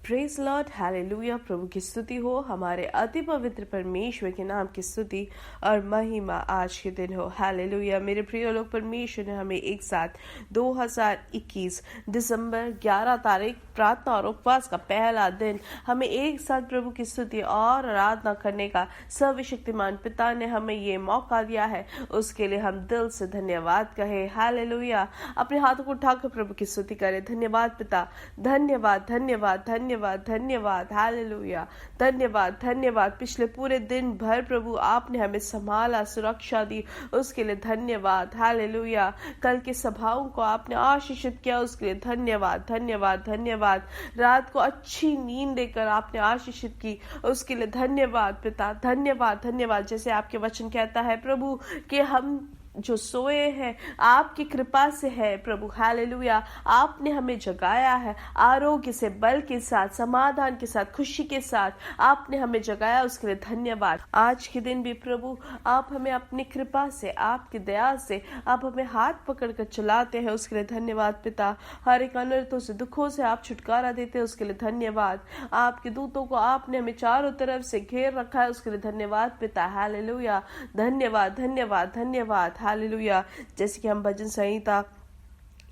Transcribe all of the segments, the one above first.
Praise Lord, hallelujah. प्रभु की स्तुति हो, हमारे अति पवित्र परमेश्वर के नाम की स्तुति और महिमा आज के दिन हो। हालेलुया। मेरे प्रिय लोग, परमेश्वर ने हमें एक साथ 2021 दिसंबर 11 तारीख प्रार्थना और उपवास का पहला दिन हमें एक साथ प्रभु की स्तुति और आराधना करने का सर्वशक्तिमान पिता ने हमें ये मौका दिया है। उसके लिए हम दिल से धन्यवाद कहे। हालेलुया। अपने हाथों को उठाकर प्रभु की स्तुति करें। धन्यवाद पिता, धन्यवाद धन्यवाद धन्यवाद धन्यवाद। हालेलुया। धन्यवाद धन्यवाद। पिछले पूरे दिन भर प्रभु आपने हमें संभाला, सुरक्षा दी, उसके लिए धन्यवाद। हालेलुया। कल की सभाओं को आपने आशीषित किया, उसके लिए धन्यवाद धन्यवाद धन्यवाद। रात को अच्छी नींद देकर आपने आशीषित की, उसके लिए धन्यवाद पिता, धन्यवाद धन्यवाद। जैसे आपके वचन कहता है प्रभु कि हम जो सोए हैं आपकी कृपा से है प्रभु। हालेलुया। आपने हमें जगाया है आरोग्य से, बल के साथ, समाधान के साथ, खुशी के साथ आपने हमें जगाया, उसके लिए धन्यवाद। आज के दिन भी प्रभु आप हमें अपनी कृपा से, आपकी दया से आप हमें हाथ पकड़ कर चलाते हैं, उसके लिए धन्यवाद पिता। हर एक अनर्थों से, दुखों से आप छुटकारा देते हैं, उसके लिए धन्यवाद। आपके दूतों को आपने हमें चारों तरफ से घेर रखा है, उसके लिए धन्यवाद पिता। हालेलुया। धन्यवाद धन्यवाद धन्यवाद। हालेलुया। जैसे कि हम भजन संहिता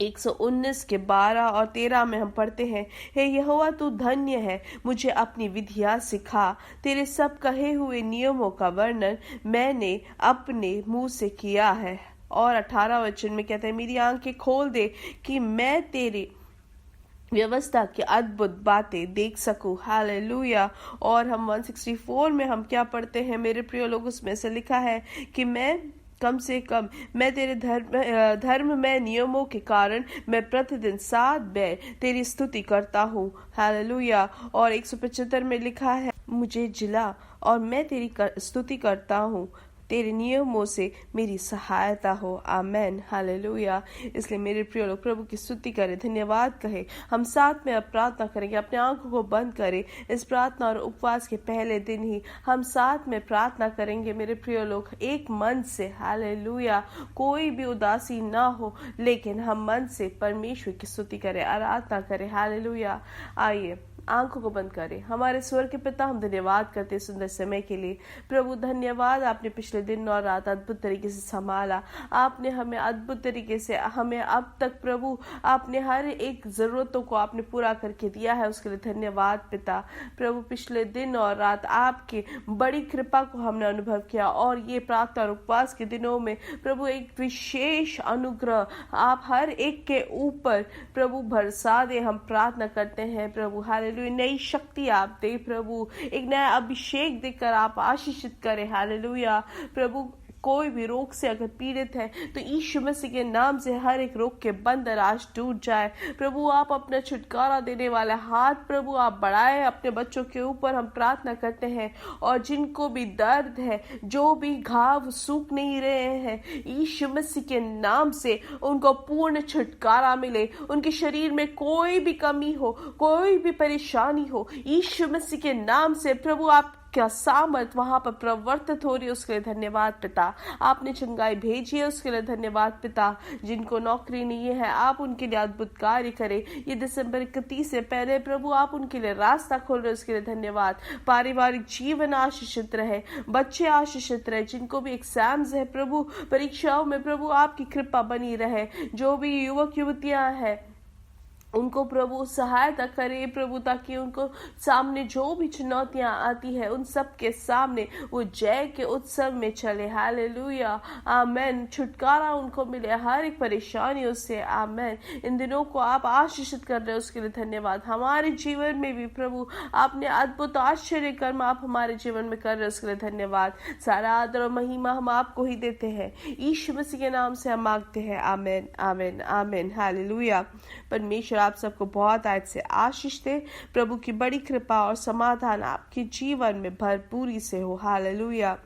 119 के 12 और 13 में हम पढ़ते हैं, हे यहोवा तू धन्य है, मुझे अपनी विधियां सिखा, तेरे सब कहे हुए नियमों का वर्णन मैंने अपने मुंह से किया है। और 18 वचन में कहते हैं, मेरी आंखें खोल दे कि मैं तेरी व्यवस्था की अद्भुत बातें देख सकूं। हालेलुया। और हम 164 में हम क्या पढ़ते हैं मेरे प्रिय लोग, उसमें से लिखा है कि मैं कम से कम मैं तेरे धर्म में नियमों के कारण मैं प्रतिदिन 7 बार तेरी स्तुति करता हूँ। हालेलुया। और 175 में लिखा है, मुझे जिला और मैं तेरी स्तुति करता हूँ, तेरे नियमों से मेरी सहायता हो। आमेन। हालेलुया। इसलिए मेरे प्रिय लोग प्रभु की स्तुति करें, धन्यवाद कहें। हम साथ में अब प्रार्थना करेंगे, अपने आंखों को बंद करें। इस प्रार्थना और उपवास के पहले दिन ही हम साथ में प्रार्थना करेंगे मेरे प्रिय लोग, एक मन से। हालेलुया। कोई भी उदासी ना हो, लेकिन हम मन से परमेश्वर की स्तुति करें, आराधना करें। हालेलुया। आइए आंखों को बंद करें। हमारे स्वर के पिता, हम धन्यवाद करते हैं सुंदर समय के लिए। प्रभु धन्यवाद, आपने पिछले दिन और रात अद्भुत तरीके से संभाला। आपने हमें अद्भुत तरीके से, हमें अब तक प्रभु आपने हर एक जरूरतों को आपने पूरा करके दिया है, उसके लिए धन्यवाद पिता। प्रभु पिछले दिन और रात आपकी बड़ी कृपा को हमने अनुभव किया, और ये प्रार्थना और उपवास के दिनों में प्रभु एक विशेष अनुग्रह आप हर एक के ऊपर प्रभु बरसा दे। हम प्रार्थना करते हैं प्रभु। हालेलुया। नई शक्ति आप दे प्रभु, एक नया अभिषेक देकर आप आशीषित करें। हालेलुया। प्रभु कोई भी रोग से अगर पीड़ित है तो यीशु मसीह के नाम से हर एक रोग के बंधन आज टूट जाए। प्रभु आप अपना छुटकारा देने वाला हाथ प्रभु आप बढ़ाए अपने बच्चों के ऊपर, हम प्रार्थना करते हैं। और जिनको भी दर्द है, जो भी घाव सूख नहीं रहे हैं, यीशु मसीह के नाम से उनको पूर्ण छुटकारा मिले। उनके शरीर में कोई भी कमी हो, कोई भी परेशानी हो, यीशु मसीह के नाम से प्रभु आप क्या सामर्थ वहां पर प्रवर्तित हो रही है, उसके लिए धन्यवाद पिता। आपने चंगाई भेजी है, उसके लिए धन्यवाद पिता। जिनको नौकरी नहीं है, आप उनके लिए अद्भुत कार्य करें। ये दिसंबर 31 से पहले प्रभु आप उनके लिए रास्ता खोल रहे, उसके लिए धन्यवाद। पारिवारिक जीवन आशीषित रहे, बच्चे आशीषित रहे। जिनको भी एग्जाम्स है प्रभु, परीक्षाओं में प्रभु आपकी कृपा बनी रहे। जो भी युवक युवतियां हैं उनको प्रभु सहायता करे प्रभु, ताकि उनको सामने जो भी चुनौतियां आती है उन सब के सामने वो जय के उत्सव में चले। हालेलुया। आमेन। छुटकारा उनको मिले हर एक परेशानियों से। आमेन। इन दिनों को आप आशीषित कर रहे हो, उसके लिए धन्यवाद। हमारे जीवन में भी प्रभु आपने अद्भुत आश्चर्य कर्म आप हमारे जीवन में कर रहे हो, उसके लिए धन्यवाद। सारा आदर और महिमा हम आपको ही देते हैं, यीशु मसीह के नाम से हम मांगते हैं। आमेन आमेन आमेन। हालेलुया। परमेश्वर आप सबको बहुत आज से आशीष दे। प्रभु की बड़ी कृपा और समाधान आपके जीवन में भरपूरी से हो। हालेलुया।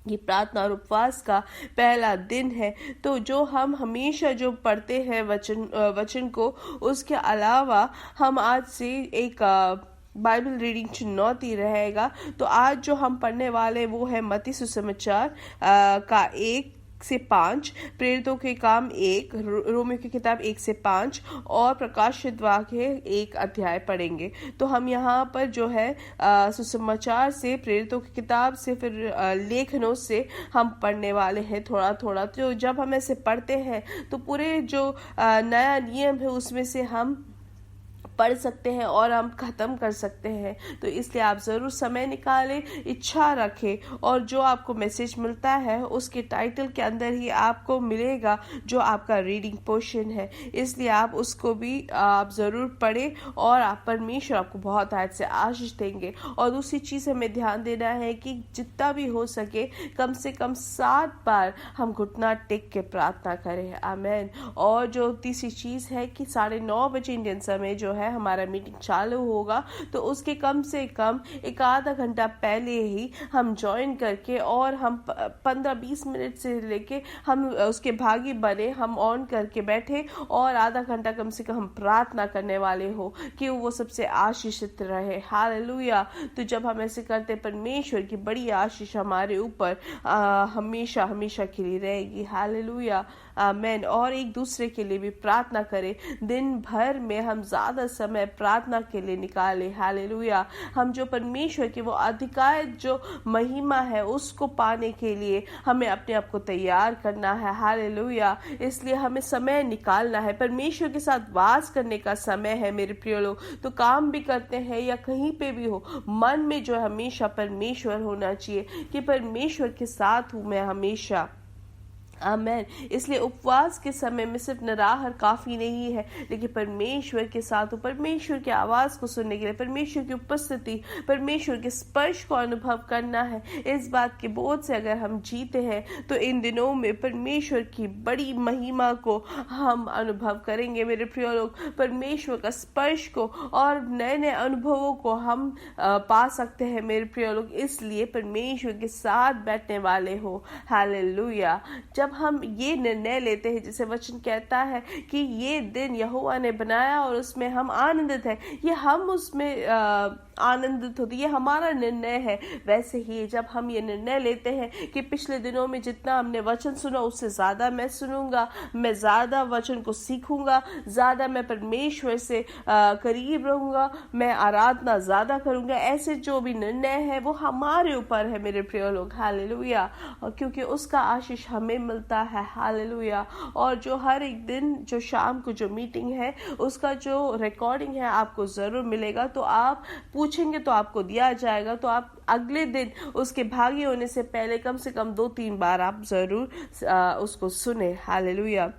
ये प्रार्थना और उपवास का पहला दिन है, तो जो हम हमेशा जो पढ़ते हैं वचन को, उसके अलावा हम आज से एक बाइबल रीडिंग चुनौती रहेगा। तो आज जो हम पढ़ने वाले वो है मत्ती सुसमाचार का 1 से 5, प्रेरितों के काम 1, रोमियो की किताब 1 से 5 और प्रकाशित वाक्य 1 अध्याय पढ़ेंगे। तो हम यहाँ पर जो है सुसमाचार से, प्रेरितों की किताब से, फिर लेखनों से हम पढ़ने वाले हैं थोड़ा थोड़ा। तो जब हम ऐसे पढ़ते हैं तो पूरे जो नया नियम है उसमें से हम पढ़ सकते हैं और हम ख़त्म कर सकते हैं। तो इसलिए आप ज़रूर समय निकालें, इच्छा रखें, और जो आपको मैसेज मिलता है उसके टाइटल के अंदर ही आपको मिलेगा जो आपका रीडिंग पोर्शन है। इसलिए आप उसको भी आप ज़रूर पढ़ें और आप परमेश्वर आपको बहुत आज से आशीष देंगे। और दूसरी चीज़ हमें ध्यान देना है कि जितना भी हो सके कम से कम 7 बार हम घुटना टेक के प्रार्थना करें। आमीन। और जो तीसरी चीज़ है कि 9:30 बजे इंडियन समय जो है हमारा मीटिंग चालू होगा, तो उसके कम से कम एक आधा घंटा पहले ही हम ज्वाइन करके और हम 15-20 मिनट से लेके हम उसके भागी बने, हम ऑन करके बैठे और आधा घंटा कम से कम हम प्रार्थना करने वाले हो कि वो सबसे आशीषित रहे। हालेलुया। तो जब हम ऐसे करते परमेश्वर की बड़ी आशीष हमारे ऊपर हमेशा हमेशा के लिए रहेगी। हालेलुया। आमीन। और एक दूसरे के लिए भी प्रार्थना करें। दिन भर में हम ज़्यादा समय प्रार्थना के लिए निकाले। हालेलुया। हम जो परमेश्वर की वो अधिकार जो महिमा है उसको पाने के लिए हमें अपने आप को तैयार करना है। हालेलुया। इसलिए हमें समय निकालना है, परमेश्वर के साथ वास करने का समय है मेरे प्रिय लोग। तो काम भी करते हैं या कहीं पे भी हो, मन में जो हमेशा परमेश्वर होना चाहिए कि परमेश्वर के साथ हूँ मैं हमेशा। आमेन। इसलिए उपवास के समय में सिर्फ निराहार काफी नहीं है, लेकिन परमेश्वर के साथ, परमेश्वर की आवाज को सुनने के लिए, परमेश्वर की उपस्थिति, परमेश्वर के स्पर्श को अनुभव करना है। इस बात के बोझ से अगर हम जीते हैं तो इन दिनों में परमेश्वर की बड़ी महिमा को हम अनुभव करेंगे मेरे प्रिय लोग। परमेश्वर का स्पर्श को और नए नए अनुभवों को हम पा सकते हैं मेरे प्रिय लोग। इसलिए परमेश्वर के साथ बैठने वाले हो। हालेलुया। जब हम ये निर्णय लेते हैं, जैसे वचन कहता है कि ये दिन यहोवा ने बनाया और उसमें हम आनंदित हैं, ये हम उसमें आनंदित होते, ये हमारा निर्णय है। वैसे ही जब हम ये निर्णय लेते हैं कि पिछले दिनों में जितना हमने वचन सुना उससे ज़्यादा मैं सुनूंगा, मैं ज़्यादा वचन को सीखूंगा, ज़्यादा मैं परमेश्वर से करीब रहूंगा, मैं आराधना ज़्यादा करूंगा, ऐसे जो भी निर्णय है वो हमारे ऊपर है मेरे प्रिय लोग। हालेलुया। और क्योंकि उसका आशीष हमें मिलता है। हालेलुया। और जो हर एक दिन जो शाम को जो मीटिंग है उसका जो रिकॉर्डिंग है आपको ज़रूर मिलेगा। तो आप पूछेंगे तो आपको दिया जाएगा। तो आप अगले दिन उसके भागी होने से पहले कम से कम 2-3 बार आप जरूर उसको सुने। हालेलुया।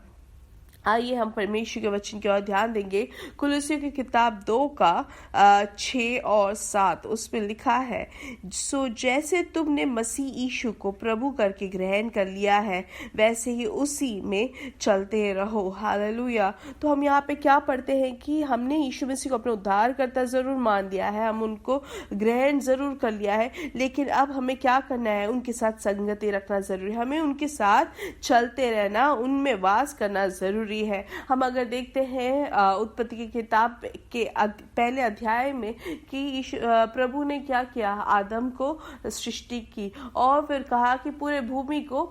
आइए हम परमेश्वर के वचन की ओर ध्यान देंगे। कुलुस्सियों की किताब 2 का 6 और 7 उसमें लिखा है, सो जैसे तुमने मसीह यीशु को प्रभु करके ग्रहण कर लिया है वैसे ही उसी में चलते रहो। हालेलुया। तो हम यहाँ पे क्या पढ़ते हैं कि हमने यीशु मसीह को अपना उद्धारकर्ता जरूर मान लिया है, हम उनको ग्रहण जरूर कर लिया है, लेकिन अब हमें क्या करना है? उनके साथ संगति रखना जरूरी है, हमें उनके साथ चलते रहना, उनमें वास करना जरूरी है। हम अगर देखते हैं उत्पत्ति की किताब के पहले अध्याय में कि प्रभु ने क्या किया, आदम को सृष्टि की और फिर कहा कि पूरे भूमि को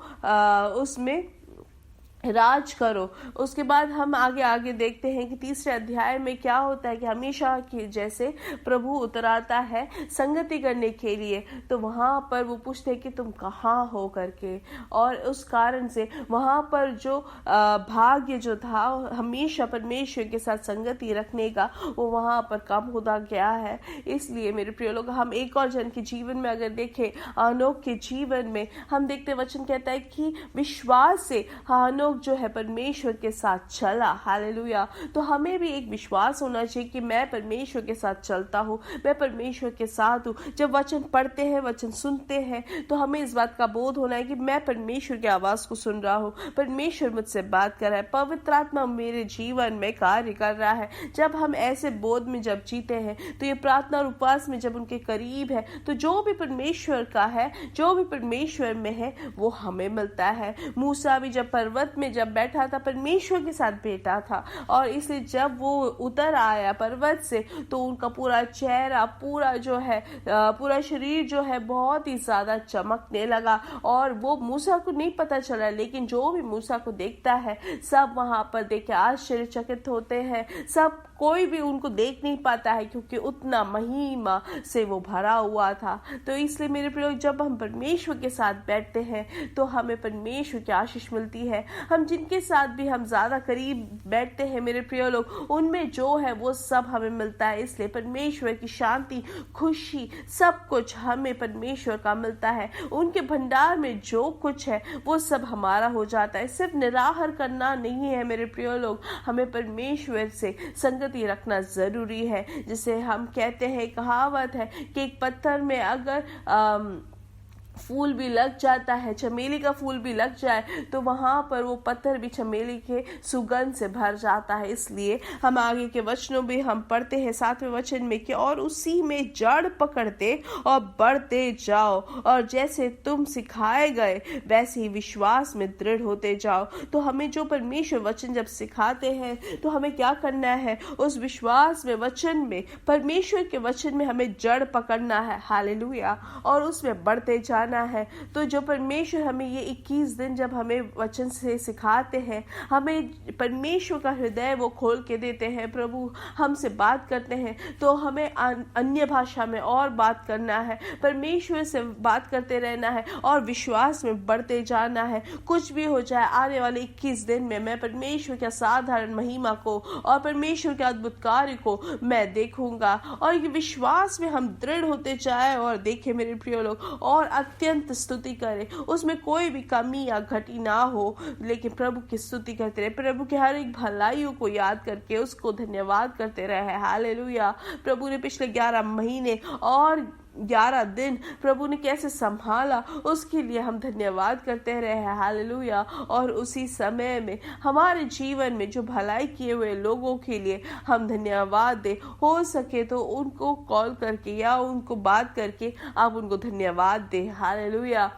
उसमें राज करो। उसके बाद हम आगे देखते हैं कि तीसरे अध्याय में क्या होता है कि हमेशा की जैसे प्रभु उतर आता है संगति करने के लिए, तो वहां पर वो पूछते हैं कि तुम कहाँ हो करके, और उस कारण से वहां पर जो भाग्य जो था हमेशा परमेश्वर के साथ संगति रखने का, वो वहां पर कम होता गया है। इसलिए मेरे प्रिय लोग, हम एक और जन के जीवन में अगर देखें, हनोक के जीवन में हम देखते वचन कहता है कि विश्वास से हनोक जो है परमेश्वर के साथ चला। हालेलुया। तो हमें भी एक विश्वास होना चाहिए कि मैं परमेश्वर के साथ चलता हूँ, मैं परमेश्वर के साथ हूँ। जब वचन पढ़ते हैं, वचन सुनते हैं, तो हमें इस बात का बोध होना है कि मैं परमेश्वर की आवाज को सुन रहा हूँ, परमेश्वर मुझसे बात कर रहा है, पवित्र आत्मा मेरे जीवन में कार्य कर रहा है। जब हम ऐसे बोध में जब जीते हैं, तो ये प्रार्थना और उपवास में जब उनके करीब है, तो जो भी परमेश्वर का है, जो भी परमेश्वर में है, वो हमें मिलता है। मूसा भी जब पर्वत में जब बैठा था परमेश्वर के साथ बैठा था, और इसलिए जब वो उतर आया पर्वत से तो उनका पूरा चेहरा, पूरा जो है पूरा शरीर जो है बहुत ही ज्यादा चमकने लगा। और वो मूसा को नहीं पता चला, लेकिन जो भी मूसा को देखता है सब वहां पर देख के आश्चर्यचकित होते हैं। सब कोई भी उनको देख नहीं पाता है क्योंकि उतना महिमा से वो भरा हुआ था। तो इसलिए मेरे प्रिय लोग, जब हम परमेश्वर के साथ बैठते हैं तो हमें परमेश्वर की आशीष मिलती है। हम जिनके साथ भी हम ज्यादा करीब बैठते हैं मेरे प्रिय लोग, उनमें जो है वो सब हमें मिलता है। इसलिए परमेश्वर की शांति, खुशी, सब कुछ हमें परमेश्वर का मिलता है। उनके भंडार में जो कुछ है वो सब हमारा हो जाता है। सिर्फ निराहार करना नहीं है मेरे प्रिय लोग, हमें परमेश्वर से संगति रखना जरूरी है। जिसे हम कहते हैं, कहावत है कि एक पत्थर में अगर फूल भी लग जाता है, चमेली का फूल भी लग जाए, तो वहां पर वो पत्थर भी चमेली के सुगंध से भर जाता है। इसलिए हम आगे के वचनों में हम पढ़ते हैं 7वें वचन में कि और उसी में जड़ पकड़ते और बढ़ते जाओ, और जैसे तुम सिखाए गए वैसे ही विश्वास में दृढ़ होते जाओ। तो हमें जो परमेश्वर वचन जब सिखाते हैं तो हमें क्या करना है? उस विश्वास में, वचन में, परमेश्वर के वचन में हमें जड़ पकड़ना है। हालेलुया। और उसमें बढ़ते जाना है। तो जो परमेश्वर हमें ये 21 दिन जब हमें वचन से सिखाते हैं, हमें परमेश्वर का हृदय वो खोल के देते हैं। प्रभु हमसे बात करते हैं तो हमें अन्य भाषा में और बात करना है, परमेश्वर से बात करते रहना है और विश्वास में बढ़ते जाना है। कुछ भी हो जाए, आने वाले 21 दिन में मैं परमेश्वर के असाधारण महिमा को और परमेश्वर के अद्भुत कार्य को मैं देखूंगा, और ये विश्वास में हम दृढ़ होते जाए और देखें मेरे प्रिय लोग, और अत्यंत स्तुति करें, उसमें कोई भी कमी या घटी ना हो, लेकिन प्रभु की स्तुति करते रहे, प्रभु के हर एक भलाइयों को याद करके उसको धन्यवाद करते रहे। हालेलुया। प्रभु ने पिछले 11 महीने और 11 दिन प्रभु ने कैसे संभाला, उसके लिए हम धन्यवाद करते रहे। हालेलुया। और उसी समय में हमारे जीवन में जो भलाई किए हुए लोगों के लिए हम धन्यवाद दे। हो सके तो उनको कॉल करके या उनको बात करके आप उनको धन्यवाद दे। हालेलुया।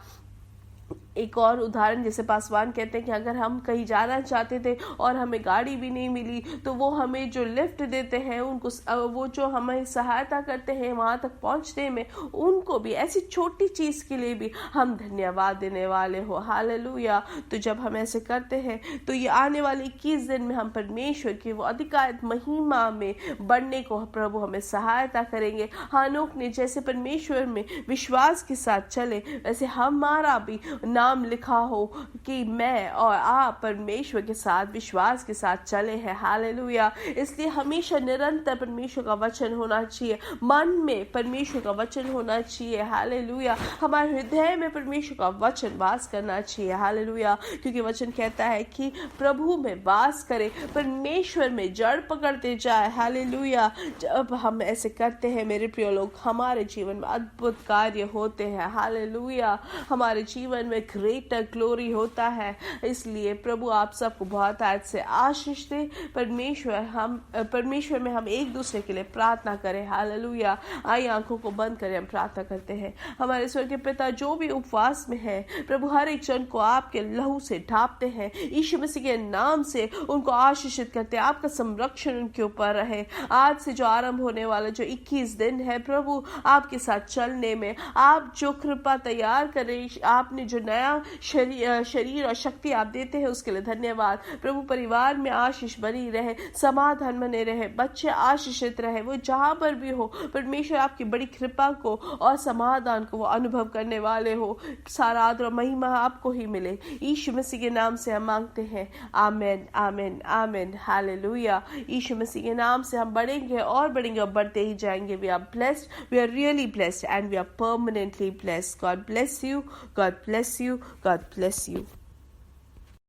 एक और उदाहरण, जैसे पासवान कहते हैं कि अगर हम कहीं जाना चाहते थे और हमें गाड़ी भी नहीं मिली, तो वो हमें जो लिफ्ट देते हैं, उनको वो जो हमें सहायता करते हैं वहां तक पहुंचने में, उनको भी ऐसी छोटी चीज के लिए भी हम धन्यवाद देने वाले हो। हालेलुया। तो जब हम ऐसे करते हैं तो ये आने वाले 21 दिन में हम परमेश्वर की वो अधिकारित महिमा में बढ़ने को प्रभु हमें सहायता करेंगे। हानोक ने जैसे परमेश्वर में विश्वास के साथ चले, वैसे हमारा भी नाम लिखा हो कि मैं और आप परमेश्वर के साथ विश्वास के साथ चले हैं। हालेलुया। इसलिए हमेशा निरंतर परमेश्वर का वचन होना चाहिए, मन में परमेश्वर का वचन होना चाहिए। हालेलुया। हमारे हृदय में परमेश्वर का वचन वास करना चाहिए। हालेलुया। क्योंकि वचन कहता है कि प्रभु में वास करे, परमेश्वर में जड़ पकड़ते जाए। हालेलुया। जब हम ऐसे करते हैं मेरे प्रिय लोग, हमारे जीवन में अद्भुत कार्य होते हैं। हालेलुया। हमारे जीवन में ग्रेटर ग्लोरी होता है। इसलिए प्रभु आप सबको बहुत आज से आशीष दे। परमेश्वर में हम एक दूसरे के लिए प्रार्थना करें। हालेलुया। आइए आंखों को बंद करें, हम प्रार्थना करते हैं। हमारे स्वर्गीय पिता, जो भी उपवास में है प्रभु, हर एक जन को आपके लहू से ढापते हैं, यीशु मसीह के नाम से उनको आशीषित करते हैं। आपका संरक्षण उनके ऊपर रहे। आज से जो आरंभ होने वाला जो 21 दिन है प्रभु, आपके साथ चलने में आप जो कृपा तैयार करें, आपने जो नया शरीर और शक्ति आप देते हैं उसके लिए धन्यवाद। प्रभु परिवार में आशीष बनी रहे, समाधान बने रहे, बच्चे आशीषित रहे, वो जहां पर भी हो परमेश्वर आपकी बड़ी कृपा को और समाधान को वो अनुभव करने वाले हो। सारा आदर और महिमा आपको ही मिले। यीशु मसीह के नाम से हम मांगते हैं। आमीन, आमीन, आमीन। हालेलुया। यीशु मसीह के नाम से हम बढ़ेंगे और बढ़ेंगे और बढ़ते ही जाएंगे। We are blessed, we are really blessed, and we are permanently blessed. God bless you, God bless you. God bless you.